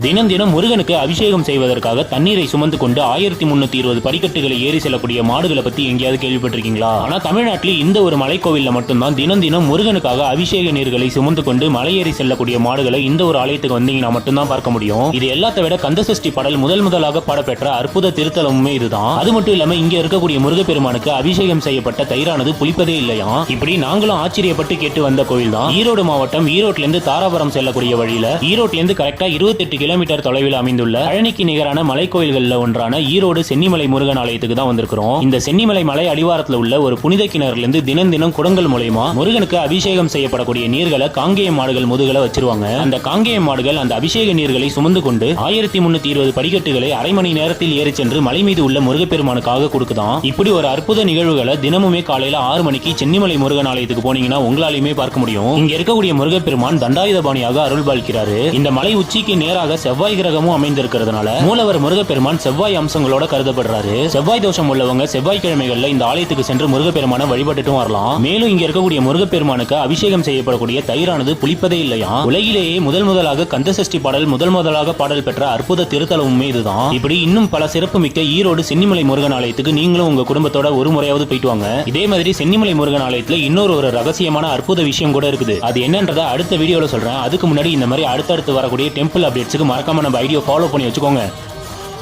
தினம் தினம் முருகனுக்கு அபிஷேகம் செய்வதற்காக தண்ணீரை சுமந்து கொண்டு 1320 படிக்கட்டுகளை ஏறி செல்லக்கூடிய மாடுகளை பத்தி எங்கேயாவது கேள்விப்பட்டிருக்கீங்களா? ஆனா தமிழ்நாட்டில் இந்த ஒரு மலைக்கோவில்ல மட்டும்தான் தினம் தினம் முருகனுக்காக அபிஷேக நீர்களை சுமந்து கொண்டு மலையேறி செல்லக்கூடிய மாடுகளை இந்த ஒரு ஆலயத்துக்கு வந்தீங்கன்னா மட்டும்தான் பார்க்க முடியும். இது எல்லாத்த விட கந்தசஷ்டி பாடல் முதலாக பாடப்பெற்ற அற்புத திருத்தலமுமே இதுதான். அது மட்டும் இல்லாம இங்க இருக்கக்கூடிய முருகப்பெருமானுக்கு அபிஷேகம் செய்யப்பட்ட தயிரானது புளிப்பதே இல்லையா. இப்படி நாங்களும் ஆச்சரியப்பட்டு கேட்டு வந்த கோவில் தான் ஈரோடு மாவட்டம். ஈரோட்ல இருந்து தாராபுரம் செல்லக்கூடிய வழியில ஈரோட்ல இருந்து கரெக்டா 28 கிலோமீட்டர் தொலைவில் அமைந்துள்ள பழனிக்கு நிகரான மலை கோயில்கள்ல ஒன்றான ஈரோடு சென்னிமலை முருகன் ஆலயத்துக்கு தான் வந்திருக்கிறோம். இந்த சென்னிமலை மலை அடிவாரத்தில் உள்ள ஒரு புனித கிணறுல இருந்து தினம் தினம் குடங்கள் மூலமா முருகனுக்கு அபிஷேகம் செய்யப்படக்கூடிய நீர்களை காங்கேய மாடுகள் முதுகல வச்சிருவாங்க. அந்த காங்கேய மாடுகள் அந்த அபிஷேக நீர்களை சுமந்து கொண்டு 1320 படிக்கட்டுகளை அரை மணி நேரத்தில் ஏறி சென்று மலை மீது உள்ள முருகப்பெருமானுக்காக கொடுக்குதான். இப்படி ஒரு அற்புத நிகழ்வுகளை தினமுமே காலையில 6 மணிக்கு சென்னிமலை முருகன் ஆலயத்துக்கு போனீங்கன்னா உங்களாலையுமே பார்க்க முடியும். இங்க இருக்கக்கூடிய முருகப்பெருமான் தண்டாயுதபாணியாக அருள் பாலிக்கிறாரு. இந்த மலை உச்சிக்கு நேராக செவ்வாய் கிரகமும் அமைந்திருக்கிறதுனால மூலவர் முருகப்பெருமான் செவ்வாய் அம்சங்களோட கருதப்படுறாரு. செவ்வாய் தோஷம் உள்ளவங்க செவ்வாய்க்கிழமைகள்ல இந்த ஆலயத்துக்கு சென்று முருகப்பெருமான வழிபட்டுட்டும் வரலாம். மேலும் இங்க இருக்கக்கூடிய முருகப்பெருமானுக்கு அபிஷேகம் செய்யப்படக்கூடிய தயிரானது புளிப்பதே இல்லையா. உலகிலேயே முதலாக கந்தசஷ்டி பாடல் முதலாக பாடல் பெற்ற அற்புத திருத்தலமுமே இதுதான். இப்படி இன்னும் பல சிறப்பு மிக்க ஈரோடு சென்னிமலை முருகன் ஆலயத்துக்கு நீங்களும் உங்க குடும்பத்தோட ஒரு முறையாவது போயிட்டு வாங்க. இதே மாதிரி சென்னிமலை முருகன் ஆலயத்துல இன்னொரு ரகசியமான அற்புத விஷயம் கூட இருக்குது. அது என்னன்றதை அடுத்த வீடியோல சொல்றேன். அதுக்கு முன்னாடி இந்த மாதிரி அடுத்தடுத்து வரக்கூடிய டெம்பிள் அப்டேட்ஸ்க்கு மறக்காம நம்ம ஐடியா ஃபாலோ பண்ணி வச்சுக்கோங்க.